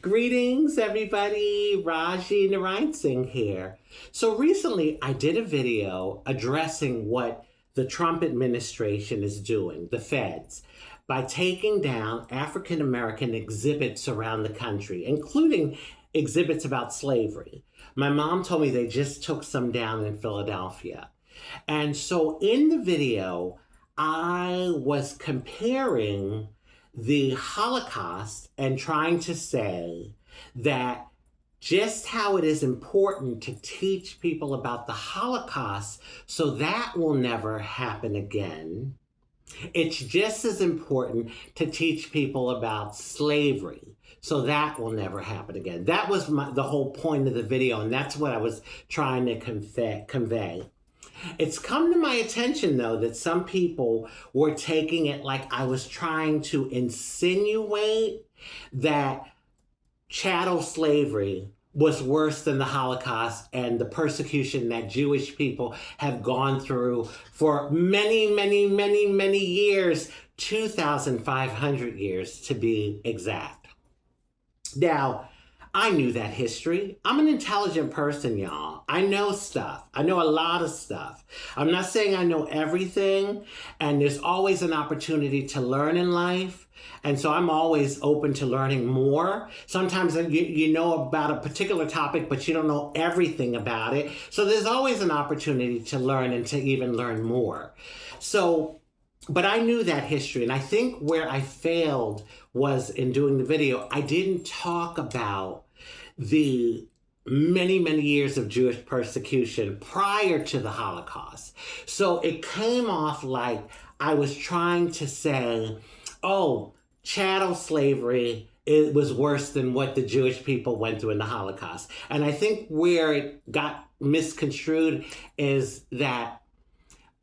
Greetings, everybody. Rajee Narinesingh here. So recently, I did a video addressing what the Trump administration is doing, the feds, by taking down African American exhibits around the country, including exhibits about slavery. My mom told me they just took some down in Philadelphia. And so in the video, I was comparing the Holocaust and trying to say that just how it is important to teach people about the Holocaust so that will never happen again. It's just as important to teach people about slavery so that will never happen again. That was the whole point of the video, and that's what I was trying to convey. It's come to my attention, though, that some people were taking it like I was trying to insinuate that chattel slavery was worse than the Holocaust and the persecution that Jewish people have gone through for many, many, many, many years, 2,500 years to be exact. Now, I knew that history. I'm an intelligent person, y'all. I know stuff. I know a lot of stuff. I'm not saying I know everything, and there's always an opportunity to learn in life. And so I'm always open to learning more. Sometimes you know about a particular topic, but you don't know everything about it. So there's always an opportunity to learn and to even learn more. But I knew that history, and I think where I failed was in doing the video, I didn't talk about the many, many years of Jewish persecution prior to the Holocaust. So it came off like I was trying to say, oh, chattel slavery, it was worse than what the Jewish people went through in the Holocaust. And I think where it got misconstrued is that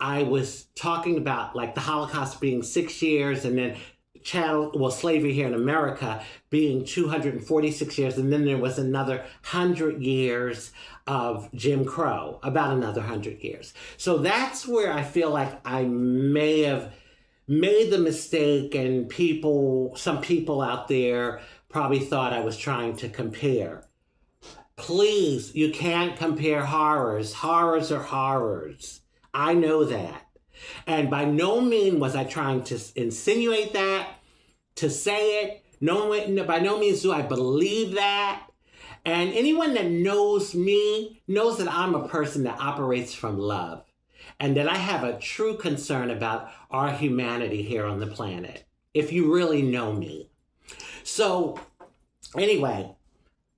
I was talking about like the Holocaust being 6 years and then slavery here in America being 246 years. And then there was another 100 years of Jim Crow, about another 100 years. So that's where I feel like I may have made the mistake, and some people out there probably thought I was trying to compare. Please, you can't compare horrors. Horrors are horrors. I know that. And by no means was I trying to insinuate that, to say it. By no means do I believe that. And anyone that knows me knows that I'm a person that operates from love and that I have a true concern about our humanity here on the planet, if you really know me. So anyway,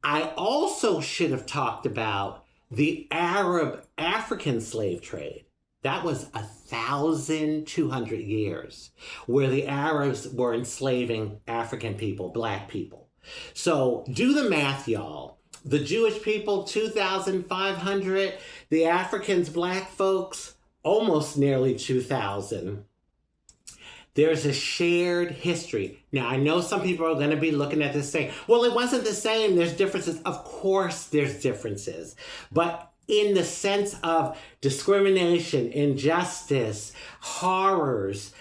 I also should have talked about the Arab-African slave trade. That was 1,200 years where the Arabs were enslaving African people, Black people. So do the math, y'all. The Jewish people, 2,500. The Africans, Black folks, almost nearly 2,000. There's a shared history. Now, I know some people are going to be looking at this saying, well, it wasn't the same. There's differences. Of course, there's differences. But in the sense of discrimination, injustice, horrors,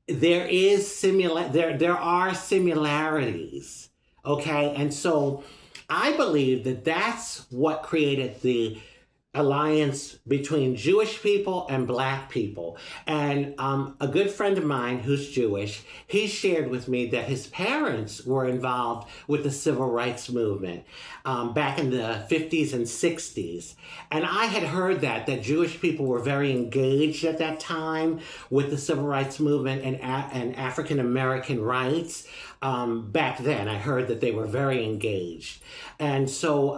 there are similarities, okay? And so I believe that that's what created the alliance between Jewish people and Black people. And a good friend of mine who's Jewish, he shared with me that his parents were involved with the civil rights movement back in the 50s and 60s. And I had heard that Jewish people were very engaged at that time with the civil rights movement and African American rights. Back then, I heard that they were very engaged. And so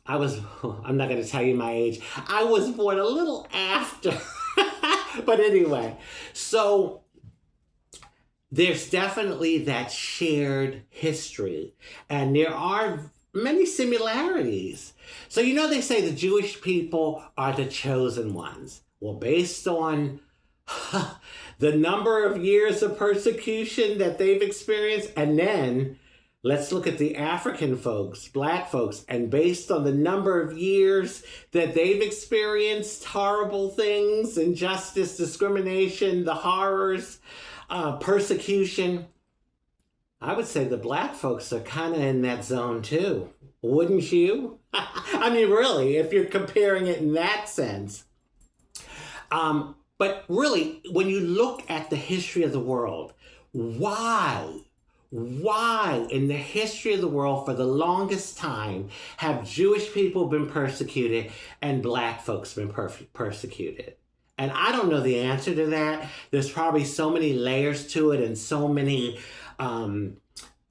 I'm not going to tell you my age. I was born a little after. But anyway, so there's definitely that shared history. And there are many similarities. So, they say the Jewish people are the chosen ones. Well, based on the number of years of persecution that they've experienced, and then let's look at the African folks, Black folks, and based on the number of years that they've experienced horrible things, injustice, discrimination, the horrors, persecution, I would say the black folks are kind of in that zone too. Wouldn't you? I mean, really, if you're comparing it in that sense. But really, when you look at the history of the world, why? Why in the history of the world for the longest time have Jewish people been persecuted and black folks been persecuted? And I don't know the answer to that. There's probably so many layers to it and so many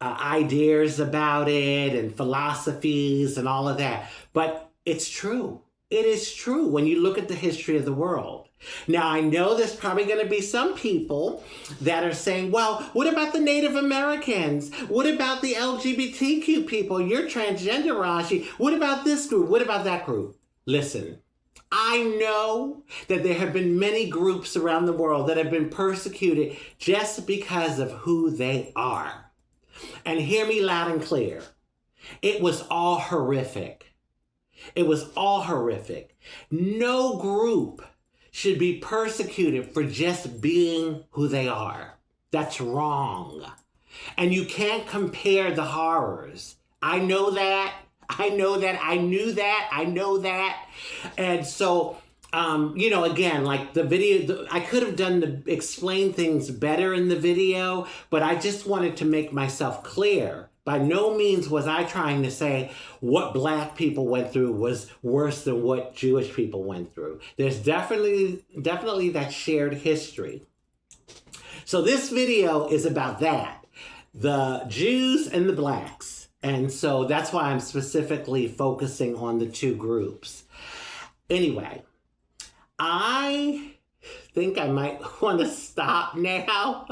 ideas about it and philosophies and all of that. But it's true. It is true when you look at the history of the world. Now, I know there's probably going to be some people that are saying, well, what about the Native Americans? What about the LGBTQ people? You're transgender, Rajee. What about this group? What about that group? Listen, I know that there have been many groups around the world that have been persecuted just because of who they are. And hear me loud and clear. It was all horrific. It was all horrific. No group should be persecuted for just being who they are. That's wrong. And you can't compare the horrors. I know that. I know that. I knew that. I know that. And so, again, like the video, I could have explain things better in the video, but I just wanted to make myself clear. By no means was I trying to say what black people went through was worse than what Jewish people went through. There's definitely that shared history. So this video is about that, the Jews and the blacks. And so that's why I'm specifically focusing on the two groups. Anyway, I think I might want to stop now.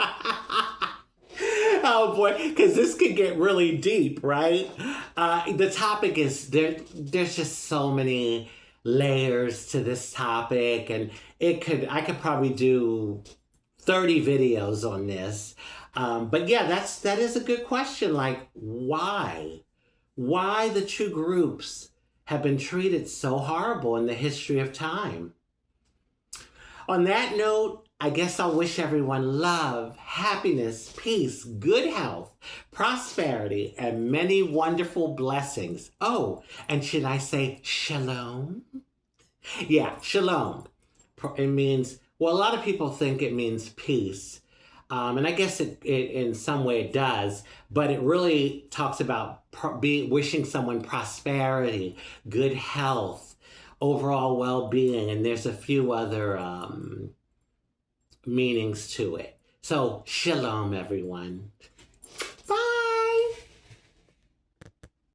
Oh boy, because this could get really deep, right? The topic is, there's just so many layers to this topic, and I could probably do 30 videos on this. But yeah, that is a good question. Like, why? Why the two groups have been treated so horrible in the history of time? On that note, I guess I'll wish everyone love, happiness, peace, good health, prosperity, and many wonderful blessings. Oh, and should I say shalom? Yeah, shalom. It means, well, a lot of people think it means peace. And I guess it in some way it does, but it really talks about wishing someone prosperity, good health, overall well-being, and there's a few other meanings to it. So, shalom, everyone.